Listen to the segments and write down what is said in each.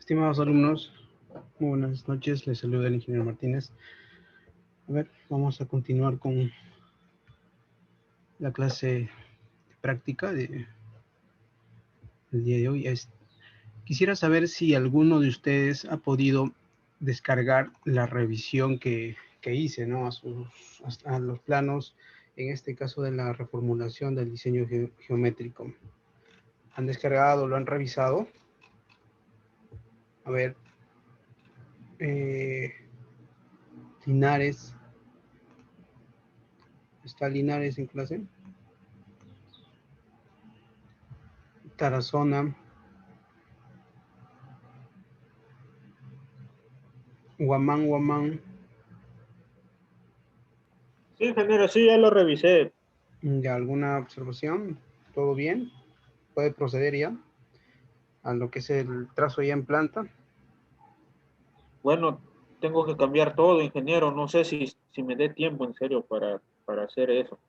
Estimados alumnos, muy buenas noches, les saluda el ingeniero Martínez. A ver, vamos a continuar con la clase práctica del día de hoy. Quisiera saber si alguno de ustedes ha podido descargar la revisión que hice, ¿no? A los planos, en este caso de la reformulación del diseño geométrico. ¿Han descargado, lo han revisado? A ver, Linares. ¿Está Linares en clase? Tarazona. Guamán. Sí, ingeniero, sí, ya lo revisé. ¿Ya alguna observación? ¿Todo bien? ¿Puede proceder ya a lo que es el trazo ya en planta? Bueno, tengo que cambiar todo, ingeniero. No sé si me dé tiempo en serio para hacer eso.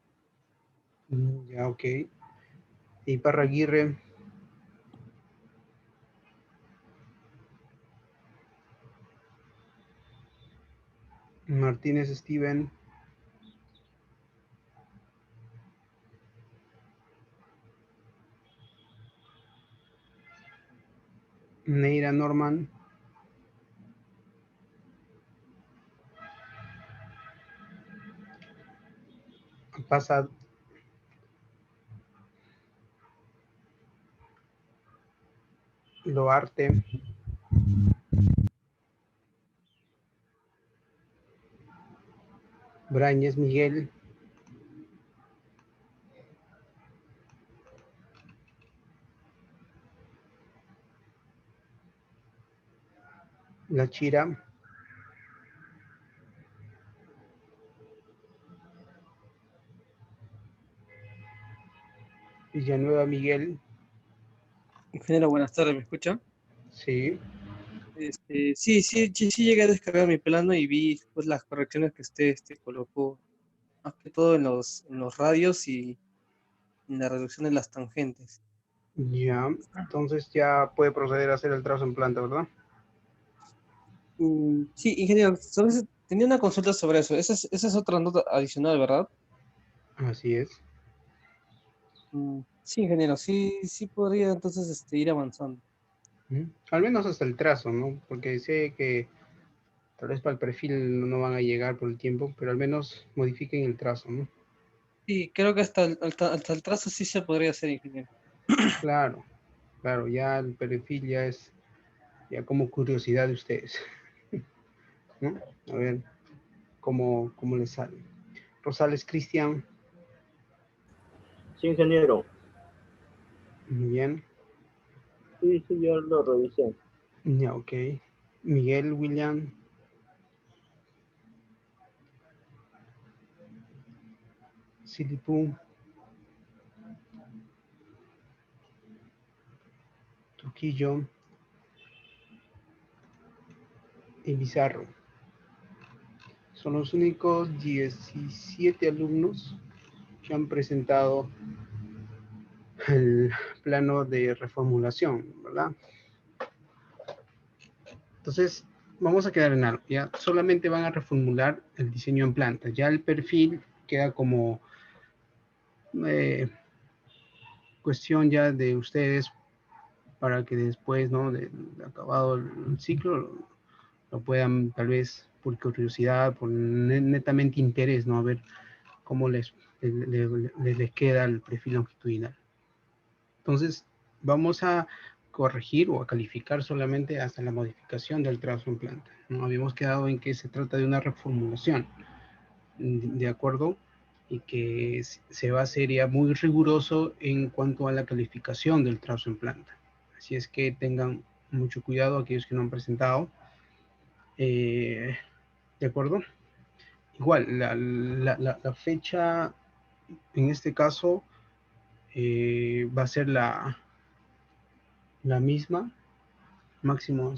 Ya, ok. Y Parraguirre, Martínez Steven, Neira Norman, Pasa Loarte, Brañez Miguel, La Chira, Villanueva Miguel, Ingeniero, buenas tardes, ¿me escuchan? sí, Sí llegué a descargar mi plano y vi pues las correcciones que usted colocó, más que todo en los radios y en la reducción de las tangentes. ya. Entonces ya puede proceder a hacer el trazo en planta, ¿verdad? Sí, ingeniero, tenía una consulta sobre eso. Esa es otra nota adicional, ¿verdad? Así es. Sí, ingeniero, sí podría entonces ir avanzando. Al menos hasta el trazo, ¿no? Porque sé que tal vez para el perfil no van a llegar por el tiempo, pero al menos modifiquen el trazo, ¿no? Sí, creo que hasta el trazo sí se podría hacer, ingeniero. Claro, ya el perfil ya es ya como curiosidad de ustedes, ¿no? A ver cómo les sale. Rosales Cristian, Sí, ingeniero. muy bien. Sí, yo lo revisé. Ya, ok. Miguel William, Silipú, Trujillo y Bizarro. Son los únicos 17 alumnos que han presentado el plano de reformulación, ¿verdad? Entonces, vamos a quedar en algo, ¿ya? Solamente van a reformular el diseño en planta. Ya el perfil queda como cuestión ya de ustedes para que después, ¿no? De acabado el ciclo, lo puedan tal vez por curiosidad, por netamente interés, ¿no? A ver cómo les queda el perfil longitudinal. Entonces, vamos a corregir o a calificar solamente hasta la modificación del trazo en planta. No habíamos quedado en que se trata de una reformulación, de acuerdo, y que se va a ser ya muy riguroso en cuanto a la calificación del trazo en planta. Así es que tengan mucho cuidado aquellos que no han presentado. ¿De acuerdo? Igual, la fecha en este caso va a ser la misma, máximo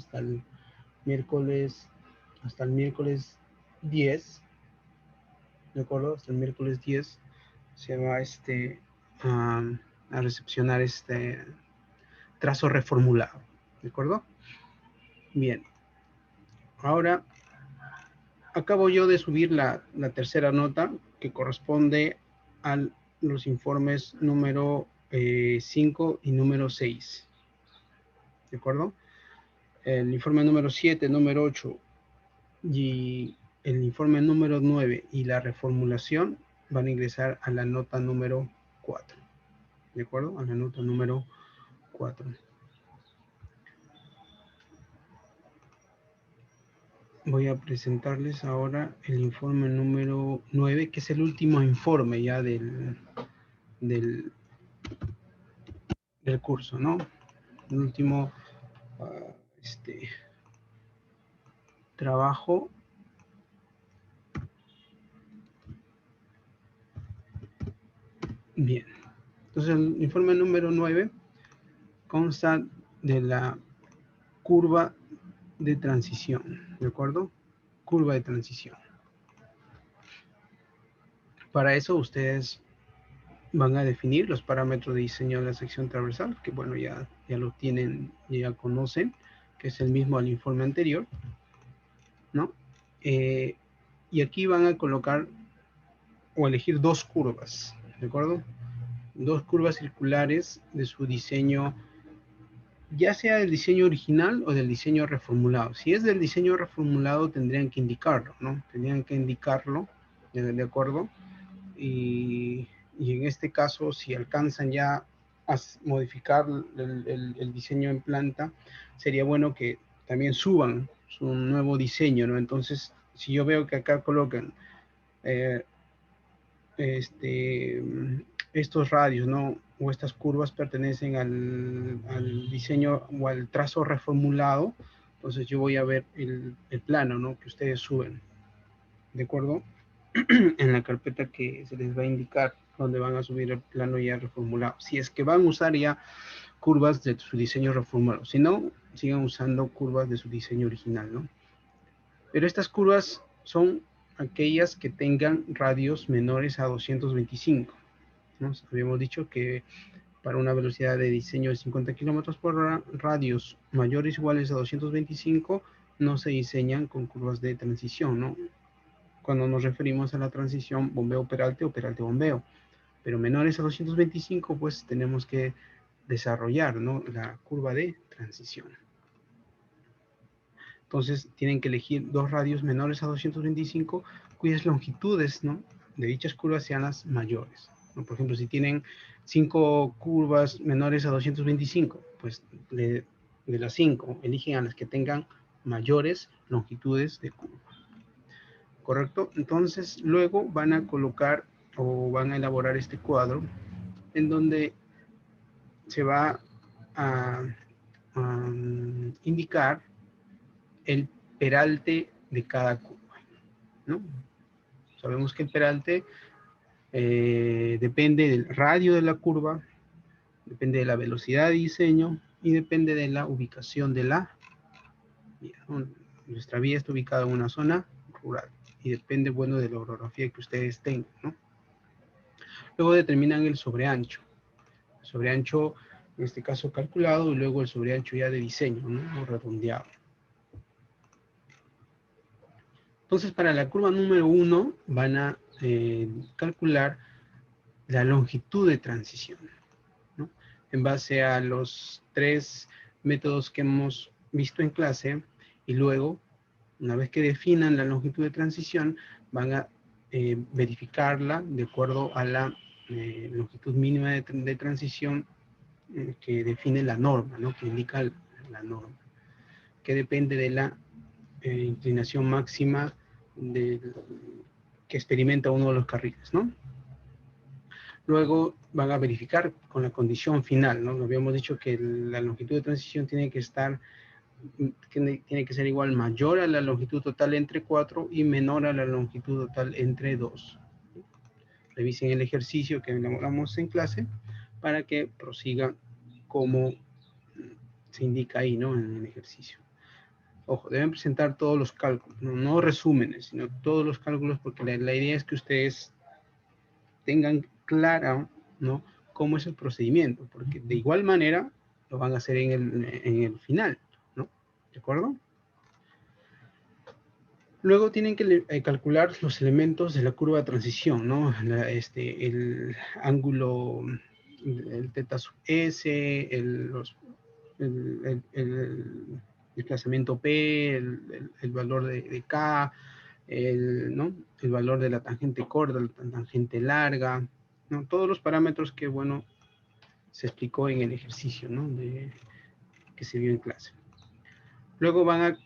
miércoles, hasta el miércoles 10, ¿de acuerdo? Hasta el miércoles 10 se va a, a recepcionar este trazo reformulado, ¿de acuerdo? Bien. Ahora, acabo yo de subir la tercera nota que corresponde a los informes número 5 y número 6. ¿De acuerdo? El informe número 7, número 8 y el informe número 9 y la reformulación van a ingresar a la nota número 4. ¿De acuerdo? A la nota número 4. Voy a presentarles ahora el informe número 9, que es el último informe ya del curso, ¿no? El último trabajo. Bien. Entonces el informe número 9 consta de la curva de transición, ¿de acuerdo? Curva de transición. Para eso ustedes van a definir los parámetros de diseño de la sección transversal, que bueno, ya lo tienen, ya conocen, que es el mismo al informe anterior, ¿no? Y aquí van a colocar o elegir dos curvas, ¿de acuerdo? Dos curvas circulares de su diseño, ya sea del diseño original o del diseño reformulado. Si es del diseño reformulado, tendrían que indicarlo, ¿no? Tendrían que indicarlo, ¿de acuerdo? Y en este caso, si alcanzan ya a modificar el diseño en planta, sería bueno que también suban su nuevo diseño, ¿no? Entonces, si yo veo que acá colocan estos radios, ¿no? O estas curvas pertenecen al diseño o al trazo reformulado, entonces yo voy a ver el plano, ¿no? Que ustedes suben, ¿de acuerdo? En la carpeta que se les va a indicar donde van a subir el plano ya reformulado. Si es que van a usar ya curvas de su diseño reformulado, si no, sigan usando curvas de su diseño original, ¿no? Pero estas curvas son aquellas que tengan radios menores a 225, ¿no? Habíamos dicho que para una velocidad de diseño de 50 kilómetros por hora, radios mayores o iguales a 225 no se diseñan con curvas de transición, ¿no? Cuando nos referimos a la transición bombeo-peralte o peralte-bombeo. Pero menores a 225, pues tenemos que desarrollar, ¿no? La curva de transición. Entonces tienen que elegir dos radios menores a 225 cuyas longitudes, ¿no?, de dichas curvas sean las mayores, ¿no? Por ejemplo, si tienen 5 curvas menores a 225, pues de las 5 eligen a las que tengan mayores longitudes de curva. ¿Correcto? Entonces luego van a colocar o van a elaborar este cuadro en donde se va a indicar el peralte de cada curva, ¿no? Sabemos que el peralte depende del radio de la curva, depende de la velocidad de diseño y depende de la ubicación de la vía, ¿no? Nuestra vía está ubicada en una zona rural y depende, bueno, de la orografía que ustedes tengan, ¿no? Luego determinan el sobreancho. El sobreancho, en este caso calculado, y luego el sobreancho ya de diseño, ¿no?, o redondeado. Entonces, para la curva número 1 van a calcular la longitud de transición, ¿no?, en base a los 3 métodos que hemos visto en clase, y luego, una vez que definan la longitud de transición, van a verificarla de acuerdo a la longitud mínima de transición que define la norma, ¿no?, que indica la norma, que depende de la inclinación máxima que experimenta uno de los carriles, ¿no? Luego van a verificar con la condición final, ¿no? Habíamos dicho que la longitud de transición tiene que ser igual, mayor a la longitud total entre 4 y menor a la longitud total entre 2. Revisen el ejercicio que elaboramos en clase para que prosiga como se indica ahí, ¿no?, en el ejercicio. Ojo, deben presentar todos los cálculos, no resúmenes, sino todos los cálculos, porque la idea es que ustedes tengan clara, ¿no?, cómo es el procedimiento, porque de igual manera lo van a hacer en el final, ¿no? ¿De acuerdo? Luego tienen que calcular los elementos de la curva de transición, ¿no? El ángulo, el teta sub s, el desplazamiento P, el valor de K, ¿no? El valor de la tangente corta, la tangente larga, ¿no? Todos los parámetros que, bueno, se explicó en el ejercicio, ¿no? Que se vio en clase. Luego van a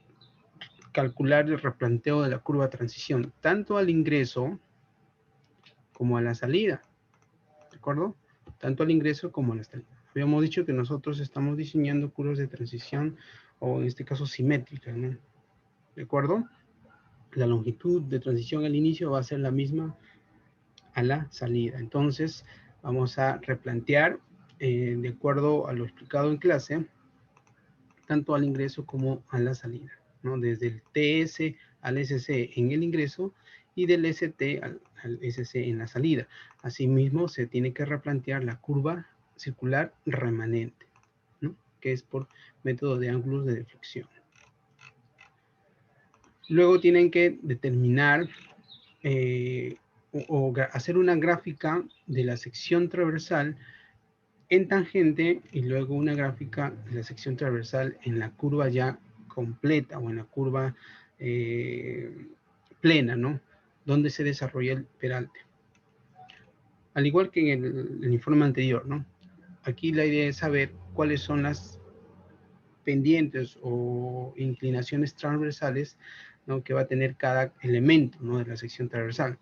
calcular el replanteo de la curva de transición, tanto al ingreso como a la salida, ¿de acuerdo? Tanto al ingreso como a la salida. Habíamos dicho que nosotros estamos diseñando curvas de transición, o en este caso simétricas, ¿no? ¿De acuerdo? La longitud de transición al inicio va a ser la misma a la salida. Entonces, vamos a replantear, de acuerdo a lo explicado en clase, tanto al ingreso como a la salida, ¿no? Desde el TS al SC en el ingreso y del ST al SC en la salida. Asimismo, se tiene que replantear la curva circular remanente, ¿no? Que es por método de ángulos de deflexión. Luego tienen que determinar o hacer una gráfica de la sección transversal en tangente y luego una gráfica de la sección transversal en la curva ya completa o en la curva plena, ¿no? Donde se desarrolla el peralte. Al igual que en el informe anterior, ¿no? Aquí la idea es saber cuáles son las pendientes o inclinaciones transversales, ¿no? Que va a tener cada elemento, ¿no? De la sección transversal.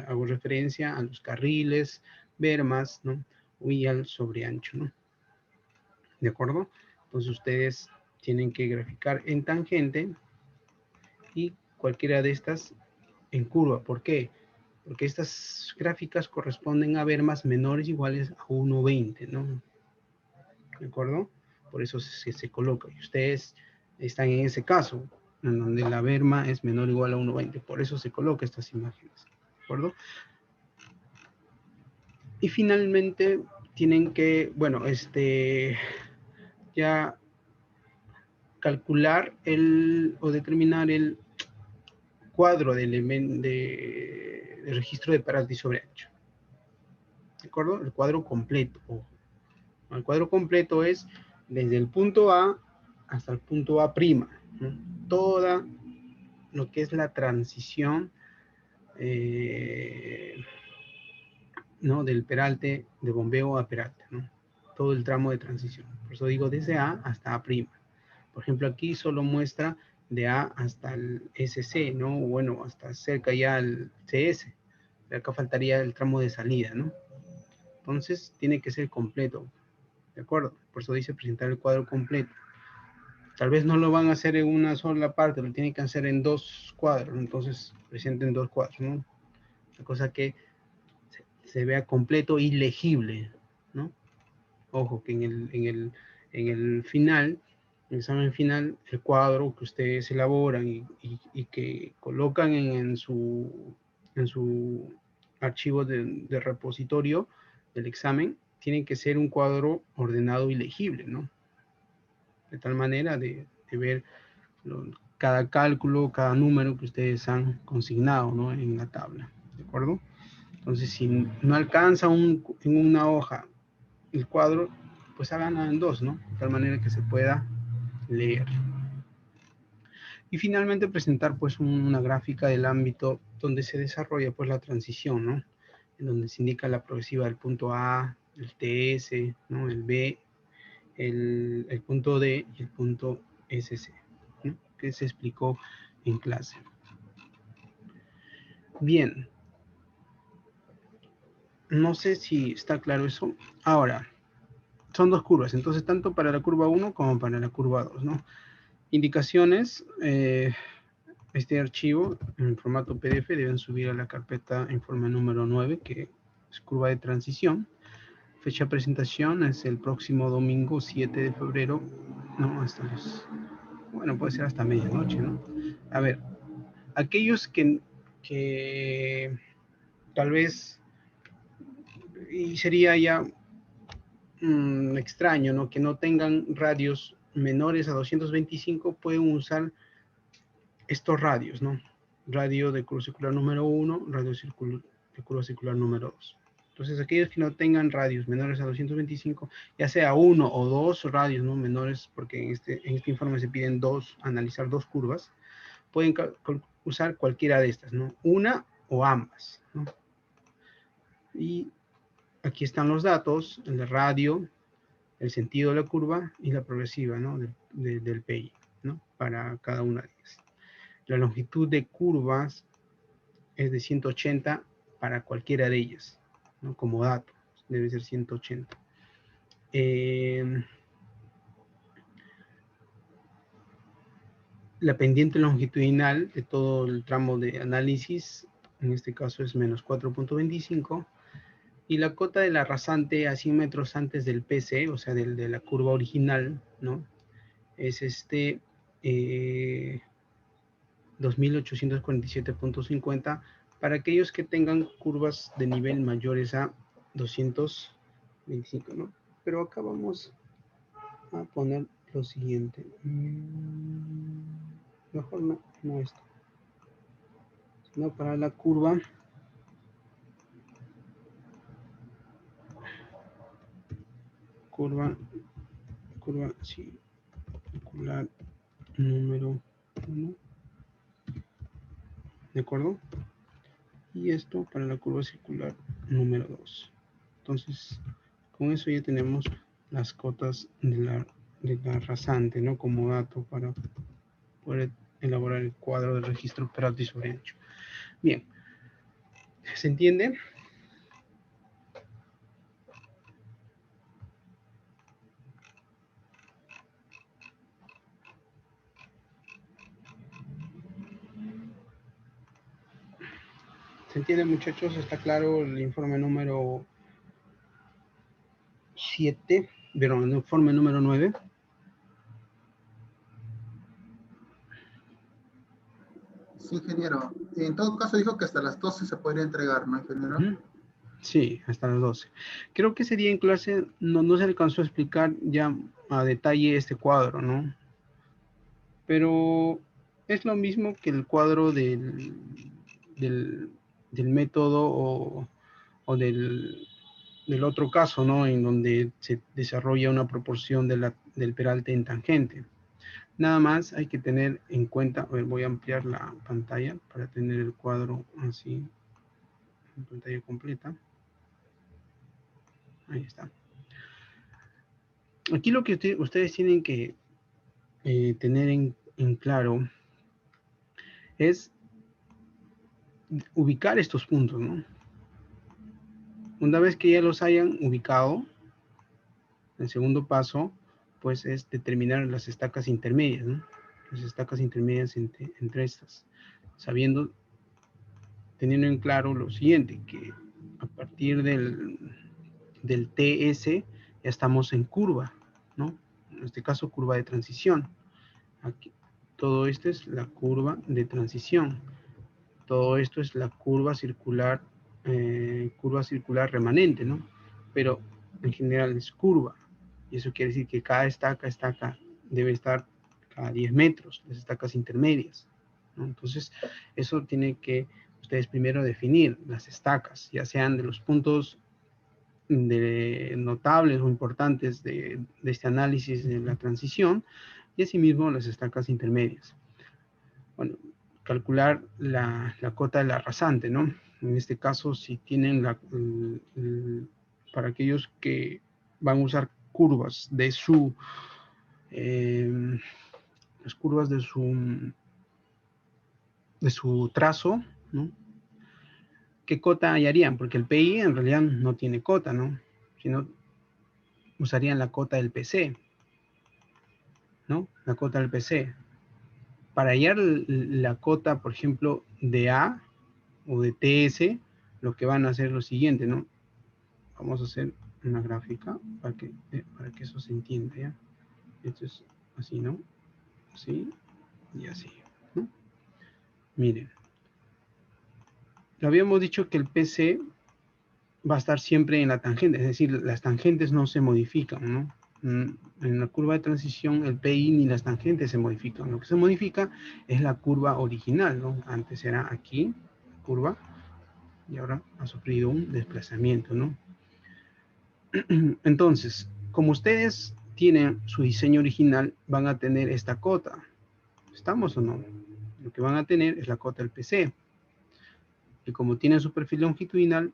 Hago referencia a los carriles, bermas, ¿no? Y al sobreancho, ¿no? ¿De acuerdo? Entonces ustedes tienen que graficar en tangente y cualquiera de estas en curva. ¿Por qué? Porque estas gráficas corresponden a bermas menores o iguales a 1,20, ¿no? ¿De acuerdo? Por eso se coloca. Y ustedes están en ese caso, en donde la berma es menor o igual a 1,20. Por eso se coloca estas imágenes. ¿De acuerdo? Y finalmente tienen que, bueno, ya calcular o determinar el cuadro de registro de peralte y sobreancho. ¿De acuerdo? El cuadro completo. El cuadro completo es desde el punto A hasta el punto A', ¿no? Toda lo que es la transición ¿no? Del peralte, de bombeo a peralte, ¿no? Todo el tramo de transición. Por eso digo desde A hasta A'. Por ejemplo, aquí solo muestra de A hasta el SC, ¿no? Bueno, hasta cerca ya al CS. Pero acá faltaría el tramo de salida, ¿no? Entonces, tiene que ser completo, ¿de acuerdo? Por eso dice presentar el cuadro completo. Tal vez no lo van a hacer en una sola parte, lo tienen que hacer en 2 cuadros, entonces presenten 2 cuadros, ¿no? La cosa que se vea completo y legible, ¿no? Ojo, que en el final, en el examen final, el cuadro que ustedes elaboran y que colocan en su archivo de repositorio del examen, tiene que ser un cuadro ordenado y legible, ¿no? De tal manera de ver cada cálculo, cada número que ustedes han consignado, ¿no? En la tabla, ¿de acuerdo? Entonces, si no alcanza en una hoja el cuadro, pues háganlo en 2, ¿no? De tal manera que se pueda leer. Y finalmente presentar pues una gráfica del ámbito donde se desarrolla pues la transición, ¿no? En donde se indica la progresiva del punto A, el TS, ¿no? El B, el punto D y el punto SC, ¿no? Que se explicó en clase. Bien. No sé si está claro eso. Ahora, son 2 curvas, entonces tanto para la curva 1 como para la curva 2, ¿no? Indicaciones, este archivo en formato PDF deben subir a la carpeta informe número 9, que es curva de transición. Fecha de presentación es el próximo domingo 7 de febrero, no, hasta bueno, puede ser hasta medianoche, ¿no? A ver, aquellos que tal vez, y sería ya extraño, ¿no? Que no tengan radios menores a 225 pueden usar estos radios, ¿no? Radio de curva circular número 1, radio de curva circular número 2. Entonces, aquellos que no tengan radios menores a 225, ya sea uno o dos radios, ¿no? Menores, porque en este informe se piden analizar dos curvas, pueden usar cualquiera de estas, ¿no? Una o ambas, ¿no? Y aquí están los datos, el de radio, el sentido de la curva y la progresiva, ¿no? Del PI, ¿no? Para cada una de ellas. La longitud de curvas es de 180 para cualquiera de ellas, ¿no? Como dato, debe ser 180. La pendiente longitudinal de todo el tramo de análisis, en este caso es menos 4.25, y la cota de la rasante a 100 metros antes del PC, o sea, de la curva original, ¿no? Es 2847.50 para aquellos que tengan curvas de nivel mayores a 225, ¿no? Pero acá vamos a poner lo siguiente. Mejor no esto, sino para la curva circular número 1, ¿de acuerdo? Y esto para la curva circular número 2. Entonces, con eso ya tenemos las cotas de la rasante, ¿no? Como dato para poder elaborar el cuadro del registro operante y sobrehecho. Bien, ¿se entiende? ¿Se entiende, muchachos? ¿Está claro el informe número 7? ¿Vieron el informe número 9? Sí, ingeniero. En todo caso dijo que hasta las 12 se podría entregar, ¿no, ingeniero? Sí, hasta las 12. Creo que ese día en clase no se alcanzó a explicar ya a detalle este cuadro, ¿no? Pero es lo mismo que el cuadro del método o del otro caso, ¿no? En donde se desarrolla una proporción del peralte en tangente. Nada más hay que tener en cuenta, a ver, voy a ampliar la pantalla para tener el cuadro así, en pantalla completa. Ahí está. Aquí lo que ustedes tienen que tener en claro es ubicar estos puntos, ¿no? Una vez que ya los hayan ubicado, el segundo paso, pues es determinar las estacas intermedias, ¿no? Las estacas intermedias entre estas, teniendo en claro lo siguiente, que a partir del TS ya estamos en curva, ¿no? En este caso, curva de transición. Aquí, todo esto es la curva de transición. Todo esto es la curva circular remanente, ¿no? Pero en general es curva. Y eso quiere decir que cada estaca debe estar cada 10 metros, las estacas intermedias, ¿no? Entonces, eso tiene que ustedes primero definir las estacas, ya sean de los puntos notables o importantes de este análisis de la transición, y asimismo las estacas intermedias. Bueno, calcular la cota de la rasante, ¿no? En este caso, si tienen para aquellos que van a usar curvas de las curvas de su trazo, ¿no? ¿Qué cota hallarían? Porque el PI en realidad no tiene cota, ¿no? Sino usarían la cota del PC, ¿no? La cota del PC. Para hallar la cota, por ejemplo, de A o de TS, lo que van a hacer es lo siguiente, ¿no? Vamos a hacer una gráfica para que eso se entienda, ¿ya? Esto es así, ¿no? Así y así, ¿no? Miren. Lo habíamos dicho que el PC va a estar siempre en la tangente, es decir, las tangentes no se modifican, ¿no? en la curva de transición el PI ni las tangentes se modifican. Lo que se modifica es la curva original, ¿no? Antes era aquí, curva, y ahora ha sufrido un desplazamiento, ¿no? Entonces, como ustedes tienen su diseño original, van a tener esta cota. ¿Estamos o no? Lo que van a tener es la cota del PC. Y como tienen su perfil longitudinal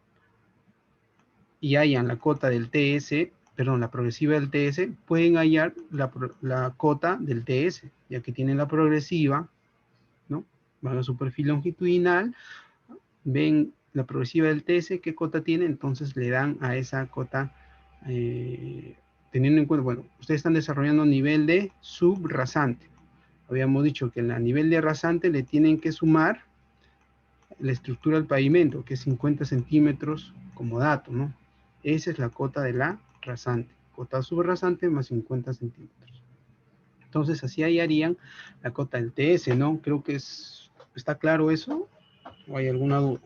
y hayan la cota del TS, perdón, la progresiva del TS, pueden hallar la cota del TS, ya que tienen la progresiva, ¿no? Van a su perfil longitudinal, ven la progresiva del TS, qué cota tiene, entonces le dan a esa cota, teniendo en cuenta, bueno, ustedes están desarrollando nivel de subrasante. Habíamos dicho que a nivel de rasante le tienen que sumar la estructura del pavimento, que es 50 centímetros como dato, ¿no? Esa es la cota de la rasante. Cota subrasante más 50 centímetros. Entonces, así hallarían la cota del TS, ¿no? Creo que ¿está claro eso? ¿O hay alguna duda?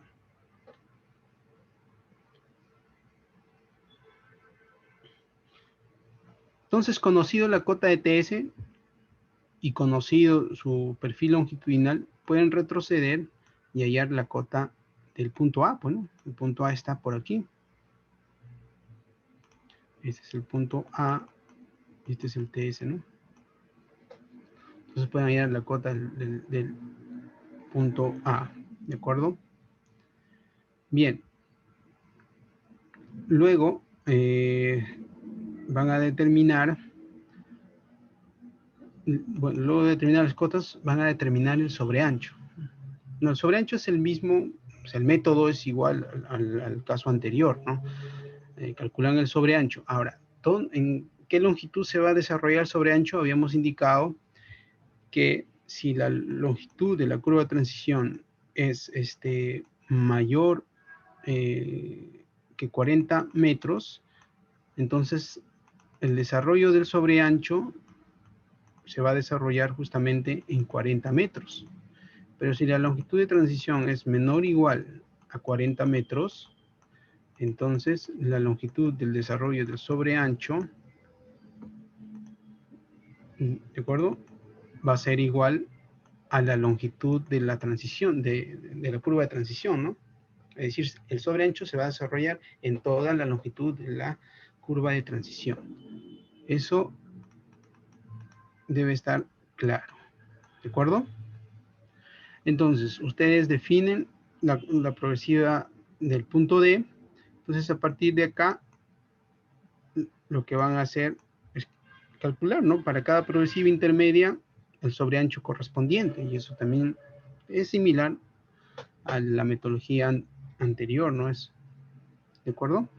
Entonces, conocido la cota de TS y conocido su perfil longitudinal, pueden retroceder y hallar la cota del punto A. Bueno, el punto A está por aquí. Este es el punto A, este es el TS, ¿no? Entonces pueden hallar la cota del punto A, ¿de acuerdo? Bien. Luego van a determinar, bueno, luego de determinar las cotas, van a determinar el sobreancho. No, el sobreancho es el mismo, o sea, el método es igual al caso anterior, ¿no? Calculan el sobreancho. Ahora, ¿en qué longitud se va a desarrollar el sobreancho? Habíamos indicado que si la longitud de la curva de transición es mayor que 40 metros, entonces el desarrollo del sobreancho se va a desarrollar justamente en 40 metros. Pero si la longitud de transición es menor o igual a 40 metros, entonces la longitud del desarrollo del sobreancho, ¿de acuerdo?, va a ser igual a la longitud de la transición, de la curva de transición, ¿no? Es decir, el sobreancho se va a desarrollar en toda la longitud de la curva de transición. Eso debe estar claro, ¿de acuerdo? Entonces, ustedes definen la progresiva del punto D. Entonces, a partir de acá, lo que van a hacer es calcular, ¿no? Para cada progresiva intermedia, el sobreancho correspondiente. Y eso también es similar a la metodología anterior, ¿no es? ¿De acuerdo?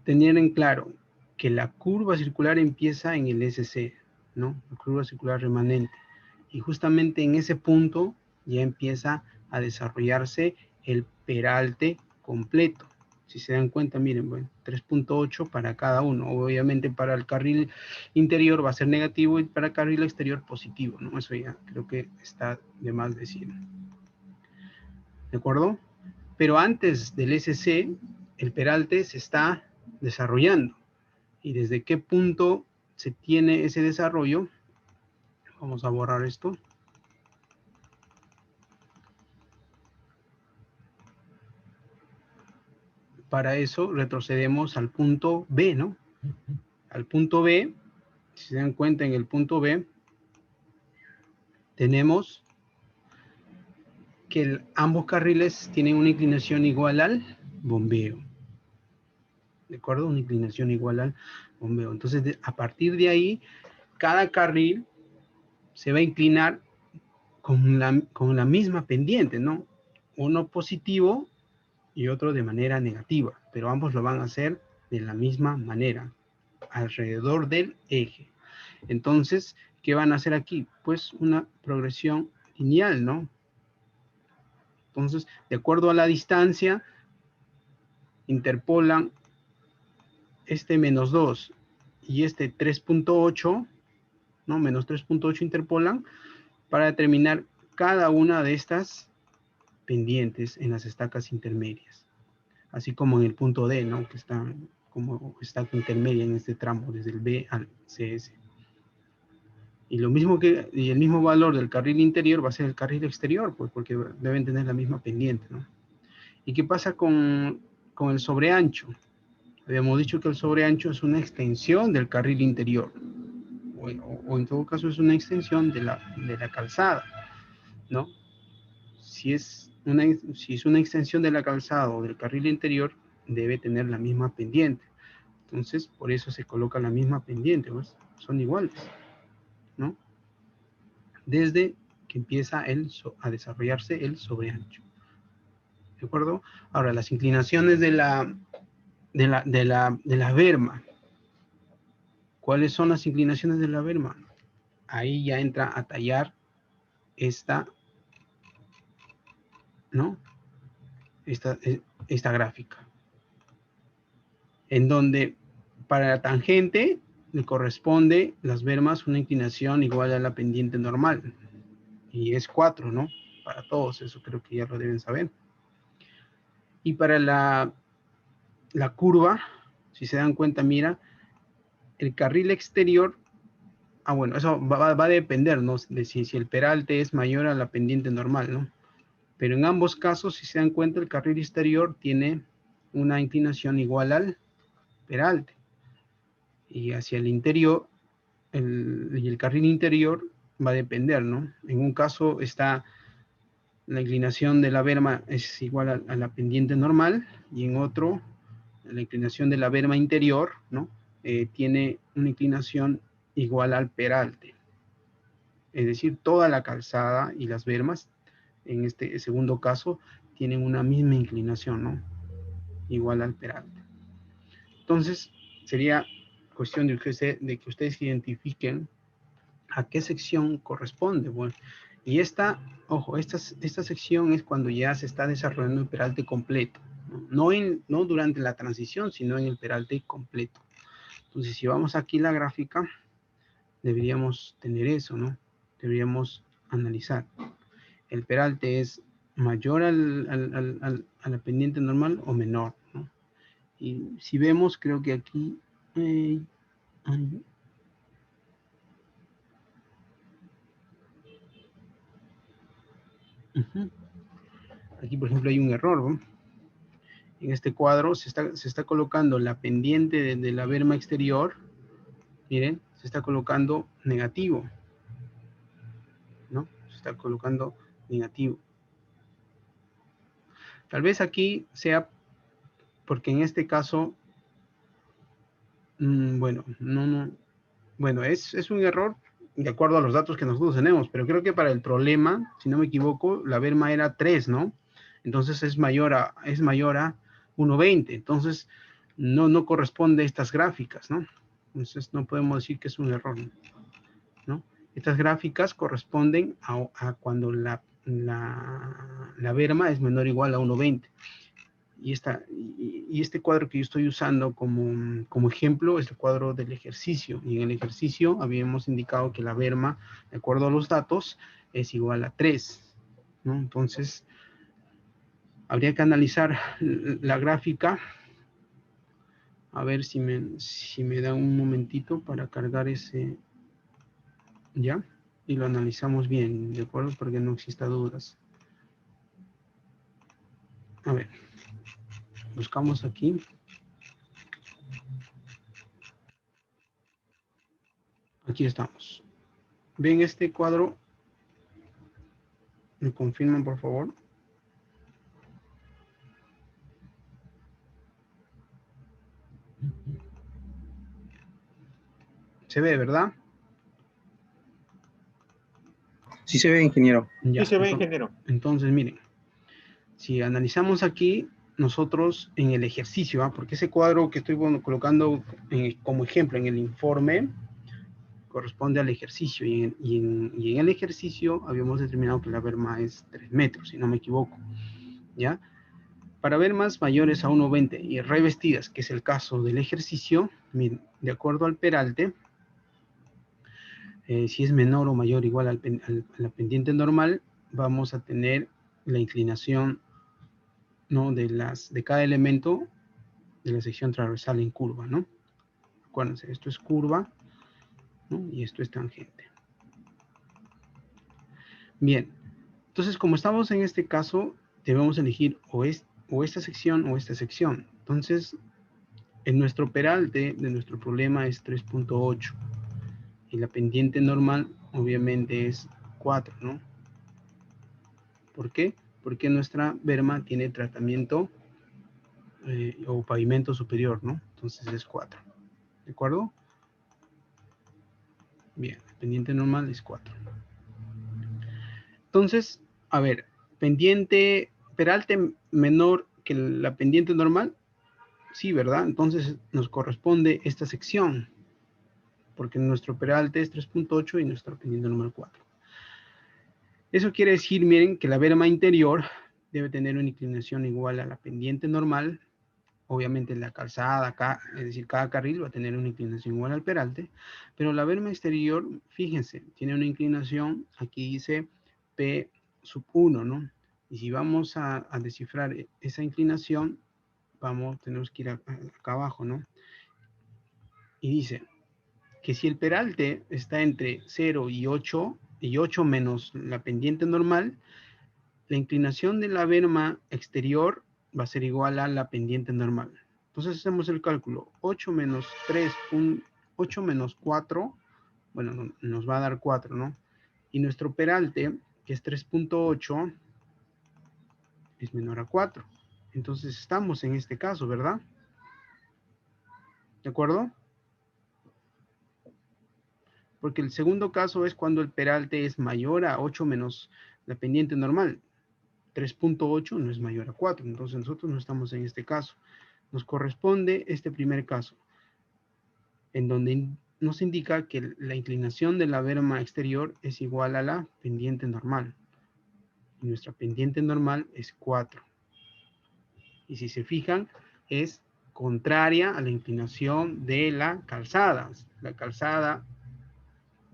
Tener en claro que la curva circular empieza en el SC, ¿no? La curva circular remanente. Y justamente en ese punto ya empieza a desarrollarse el peralte completo. Si se dan cuenta, miren, bueno, 3.8 para cada uno. Obviamente para el carril interior va a ser negativo y para el carril exterior positivo, ¿no? Eso ya creo que está de más decir. ¿De acuerdo? Pero antes del SC, el peralte se está desarrollando. ¿Y desde qué punto se tiene ese desarrollo? Vamos a borrar esto. Para eso retrocedemos al punto B, ¿no? Al punto B, si se dan cuenta, en el punto B tenemos que ambos carriles tienen una inclinación igual al bombeo. ¿De acuerdo? Una inclinación igual al bombeo. Entonces, a partir de ahí, cada carril se va a inclinar con la misma pendiente, ¿no? Uno positivo y otro de manera negativa, pero ambos lo van a hacer de la misma manera, alrededor del eje. Entonces, ¿qué van a hacer aquí? Pues una progresión lineal, ¿no? Entonces, de acuerdo a la distancia, interpolan este menos 2 y este 3.8, ¿no? Menos 3.8 interpolan para determinar cada una de estas pendientes en las estacas intermedias. Así como en el punto D, ¿no? Que está como estaca intermedia en este tramo, desde el B al CS. Y lo mismo y el mismo valor del carril interior va a ser el carril exterior, pues porque deben tener la misma pendiente, ¿no? ¿Y qué pasa con el sobreancho? Habíamos dicho que el sobreancho es una extensión del carril interior, o en todo caso es una extensión de la calzada, ¿no? Si es una extensión de la calzada o del carril interior, debe tener la misma pendiente. Entonces, por eso se coloca la misma pendiente, pues, son iguales, ¿no? Desde que empieza a desarrollarse el sobreancho. ¿De acuerdo? Ahora, las inclinaciones de la berma. ¿Cuáles son las inclinaciones de la berma? Ahí ya entra a tallar esta, ¿no? Esta gráfica. En donde para la tangente le corresponde las bermas una inclinación igual a la pendiente normal. Y es 4, ¿no? Para todos, eso creo que ya lo deben saber. Y para la curva, si se dan cuenta, mira, el carril exterior, bueno, eso va a depender, ¿no? De si el peralte es mayor a la pendiente normal, ¿no? Pero en ambos casos, si se dan cuenta, el carril exterior tiene una inclinación igual al peralte. Y hacia el interior, el carril interior va a depender, ¿no? En un caso está la inclinación de la berma es igual a la pendiente normal, y en otro, la inclinación de la berma interior, ¿no? Tiene una inclinación igual al peralte. Es decir, toda la calzada y las bermas, en este segundo caso, tienen una misma inclinación, ¿no? Igual al peralte. Entonces, sería cuestión de que ustedes identifiquen a qué sección corresponde. Bueno, y ojo, esta sección es cuando ya se está desarrollando el peralte completo. No durante la transición, sino en el peralte completo. Entonces, si vamos aquí a la gráfica, deberíamos tener eso, ¿no? Deberíamos analizar. ¿El peralte es mayor a la pendiente normal o menor, ¿no? Y si vemos, creo que aquí aquí, por ejemplo, hay un error, ¿no? En este cuadro se está colocando la pendiente de la berma exterior, miren, se está colocando negativo, ¿no? Se está colocando negativo. Tal vez aquí sea porque en este caso, bueno, bueno, es un error de acuerdo a los datos que nosotros tenemos, pero creo que para el problema, si no me equivoco, la berma era 3, ¿no? Entonces es mayor a 1.20, entonces no corresponde a estas gráficas, ¿no? Entonces no podemos decir que es un error, ¿no? Estas gráficas corresponden a cuando la berma es menor o igual a 1.20. Y este cuadro que yo estoy usando como ejemplo es el cuadro del ejercicio. Y en el ejercicio habíamos indicado que la berma, de acuerdo a los datos, es igual a 3, ¿no? Entonces, habría que analizar la gráfica. A ver si me da un momentito para cargar ese, ¿ya? Y lo analizamos bien, ¿de acuerdo? Porque no exista dudas. A ver, buscamos aquí. Aquí estamos. ¿Ven este cuadro? ¿Me confirman, por favor? Se ve, ¿verdad? Sí se ve, ingeniero. Ya, Sí se ve, ingeniero. Entonces, miren, si analizamos aquí, nosotros en el ejercicio, porque ese cuadro que estoy colocando como ejemplo en el informe, corresponde al ejercicio, y en el ejercicio habíamos determinado que la berma es 3 metros, si no me equivoco, ¿ya? Para bermas mayores a 1.20 y revestidas, que es el caso del ejercicio, miren, de acuerdo al peralte, si es menor o mayor o igual a la pendiente normal, vamos a tener la inclinación, ¿no? de cada elemento de la sección transversal en curva, ¿no? Acuérdense, esto es curva, ¿no? Y esto es tangente. Bien, entonces como estamos en este caso, debemos elegir o esta sección o esta sección. Entonces, en nuestro peralte de nuestro problema es 3.8 y la pendiente normal obviamente es 4, ¿no? ¿Por qué? Porque nuestra berma tiene tratamiento o pavimento superior, ¿no? Entonces es 4. ¿De acuerdo? Bien, la pendiente normal es 4. Entonces, a ver, pendiente, peralte menor que la pendiente normal, sí, ¿verdad? Entonces nos corresponde esta sección, porque nuestro peralte es 3.8 y nuestra pendiente normal 4. Eso quiere decir, miren, que la berma interior debe tener una inclinación igual a la pendiente normal. Obviamente la calzada acá, es decir, cada carril va a tener una inclinación igual al peralte, pero la berma exterior, fíjense, tiene una inclinación, aquí dice P sub 1, ¿no? Y si vamos a descifrar esa inclinación, tenemos que ir acá abajo, ¿no? Y dice que si el peralte está entre 0 y 8 menos la pendiente normal, la inclinación de la berma exterior va a ser igual a la pendiente normal. Entonces hacemos el cálculo. 8 menos 8 menos 4, bueno, nos va a dar 4, ¿no? Y nuestro peralte, que es 3.8, es menor a 4. Entonces estamos en este caso, ¿verdad? ¿De acuerdo? Porque el segundo caso es cuando el peralte es mayor a 8 menos la pendiente normal. 3.8 no es mayor a 4, entonces nosotros no estamos en este caso. Nos corresponde este primer caso, en donde nos indica que la inclinación de la berma exterior es igual a la pendiente normal. Y nuestra pendiente normal es 4. Y si se fijan, es contraria a la inclinación de la calzada. La calzada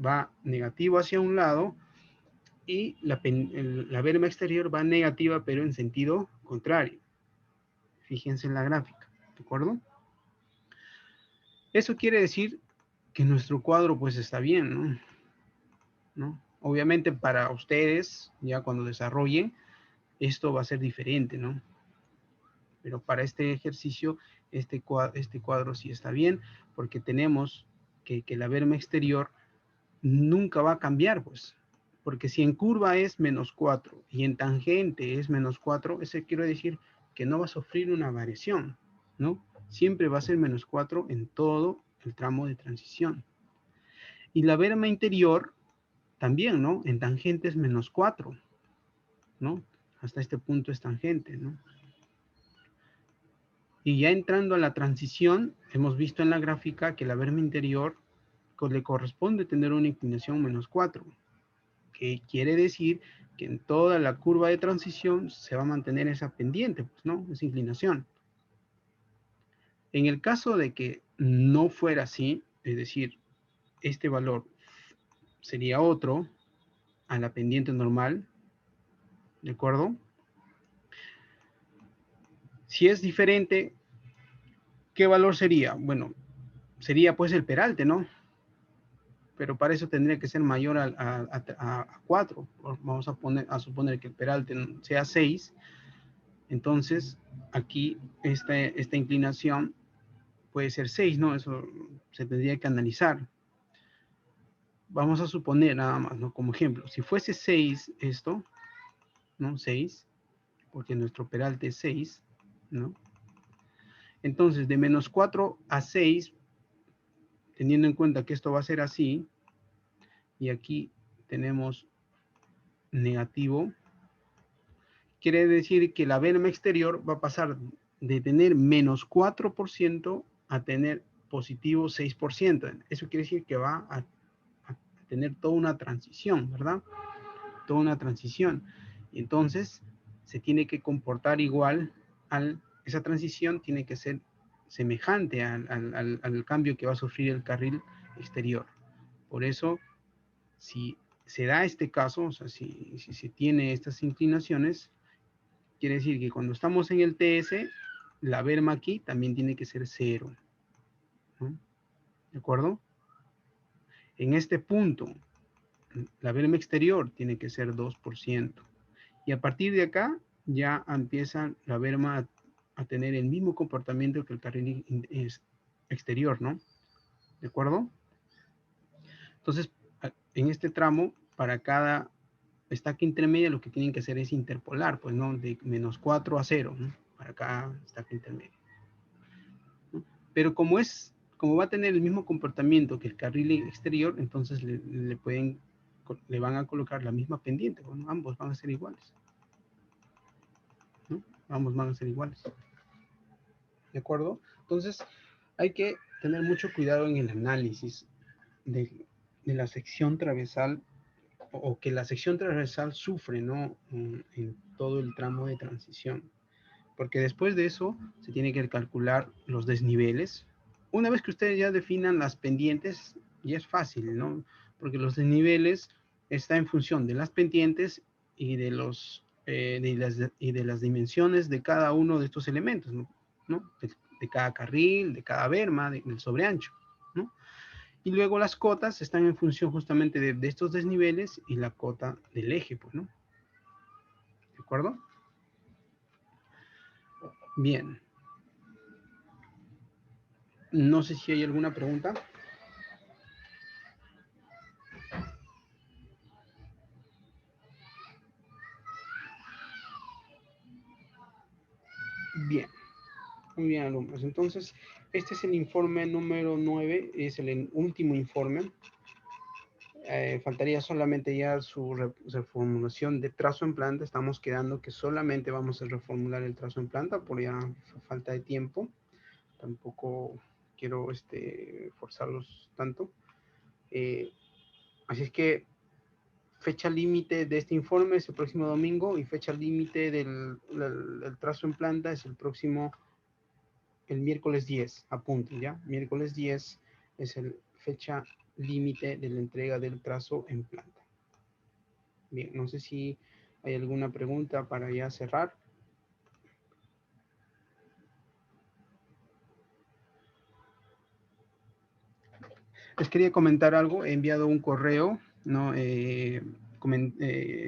va negativo hacia un lado y la berma exterior va negativa, pero en sentido contrario. Fíjense en la gráfica, ¿de acuerdo? Eso quiere decir que nuestro cuadro pues está bien, ¿no? Obviamente para ustedes, ya cuando desarrollen, esto va a ser diferente, ¿no? Pero para este ejercicio, este cuadro sí está bien, porque tenemos que la berma exterior nunca va a cambiar, pues. Porque si en curva es menos 4 y en tangente es menos 4, eso quiere decir que no va a sufrir una variación, ¿no? Siempre va a ser menos 4 en todo el tramo de transición. Y la berma interior también, ¿no? En tangente es menos 4, ¿no? Hasta este punto es tangente, ¿no? Y ya entrando a la transición, hemos visto en la gráfica que la berma interior le corresponde tener una inclinación menos 4, que quiere decir que en toda la curva de transición se va a mantener esa pendiente, pues, ¿no? Esa inclinación. En el caso de que no fuera así, es decir, este valor sería otro a la pendiente normal, ¿de acuerdo? Si es diferente, ¿qué valor sería? Bueno, sería pues el peralte, ¿no? Pero para eso tendría que ser mayor a 4. Vamos a suponer que el peralte sea 6. Entonces, aquí esta inclinación puede ser 6, ¿no? Eso se tendría que analizar. Vamos a suponer nada más, ¿no? Como ejemplo, si fuese 6 esto, ¿no? 6, porque nuestro peralte es 6, ¿no? Entonces, de menos 4 a 6, teniendo en cuenta que esto va a ser así, y aquí tenemos negativo, quiere decir que la berma exterior va a pasar de tener menos 4% a tener positivo 6%. Eso quiere decir que va a tener toda una transición, ¿verdad? Toda una transición. Y entonces se tiene que comportar igual esa transición tiene que ser semejante al cambio que va a sufrir el carril exterior. Por eso, si se da este caso, o sea, si se tiene estas inclinaciones, quiere decir que cuando estamos en el TS, la berma aquí también tiene que ser 0, ¿no? ¿De acuerdo? En este punto, la berma exterior tiene que ser 2%. Y a partir de acá, ya empieza la berma a tener el mismo comportamiento que el carril exterior, ¿no? ¿De acuerdo? Entonces, en este tramo, para cada estaca intermedia, lo que tienen que hacer es interpolar, pues, ¿no? De -4 a 0, ¿no? Para cada estaca intermedia, ¿no? Pero como va a tener el mismo comportamiento que el carril exterior, entonces le van a colocar la misma pendiente, bueno, ambos van a ser iguales, ¿no? Ambos van a ser iguales. ¿De acuerdo? Entonces, hay que tener mucho cuidado en el análisis de la sección transversal, o que la sección transversal sufre, ¿no? En todo el tramo de transición. Porque después de eso se tiene que calcular los desniveles. Una vez que ustedes ya definan las pendientes, ya es fácil, ¿no? Porque los desniveles están en función de las pendientes y de las dimensiones de cada uno de estos elementos, ¿no? De cada carril, de cada berma, del sobreancho, ¿no? Y luego las cotas están en función justamente de estos desniveles y la cota del eje, pues, ¿no? ¿De acuerdo? Bien. No sé si hay alguna pregunta. Bien. Muy bien, alumnos. Entonces, este es el informe número 9, es el último informe. Faltaría solamente ya su reformulación de trazo en planta. Estamos quedando que solamente vamos a reformular el trazo en planta por ya falta de tiempo. Tampoco quiero forzarlos tanto. Así es que fecha límite de este informe es el próximo domingo y fecha límite del trazo en planta es el miércoles 10, apunten ya, miércoles 10 es el fecha límite de la entrega del trazo en planta. Bien, no sé si hay alguna pregunta para ya cerrar. Les quería comentar algo, he enviado un correo, ¿no?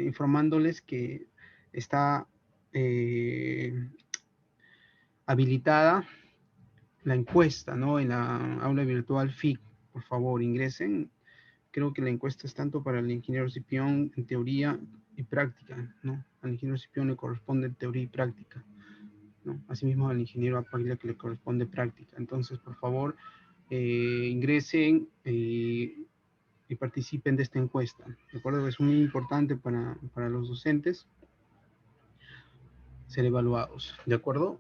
Informándoles que está habilitada la encuesta, ¿no? En la aula virtual FIC. Por favor, ingresen. Creo que la encuesta es tanto para el ingeniero Cipión en teoría y práctica, ¿no? Al ingeniero Cipión le corresponde teoría y práctica, ¿no? Asimismo al ingeniero Apaglia que le corresponde práctica. Entonces, por favor, ingresen y participen de esta encuesta. ¿De acuerdo? Es muy importante para los docentes ser evaluados. ¿De acuerdo?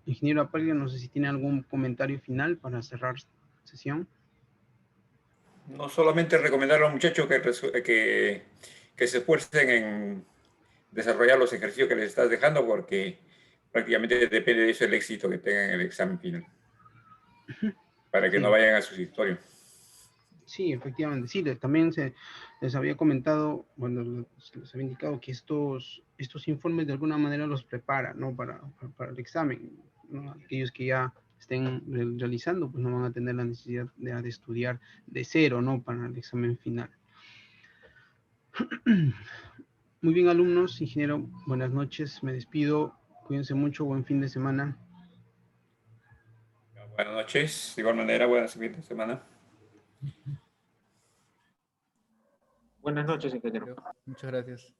Ingeniero Apaglia, no sé si tiene algún comentario final para cerrar sesión. No solamente recomendar a los muchachos que se esfuercen en desarrollar los ejercicios que les estás dejando, porque prácticamente depende de eso el éxito que tengan en el examen final, para que Sí. no vayan a sus historias. Sí, efectivamente, sí, también les había comentado, bueno, les había indicado que estos informes de alguna manera los prepara, ¿no? Para el examen, ¿no? Aquellos que ya estén realizando, pues no van a tener la necesidad de estudiar de cero, ¿no? Para el examen final. Muy bien, alumnos, ingeniero, buenas noches, me despido, cuídense mucho, buen fin de semana. Buenas noches, de igual manera, buenas fin de semana. Buenas noches, ingeniero. Muchas gracias.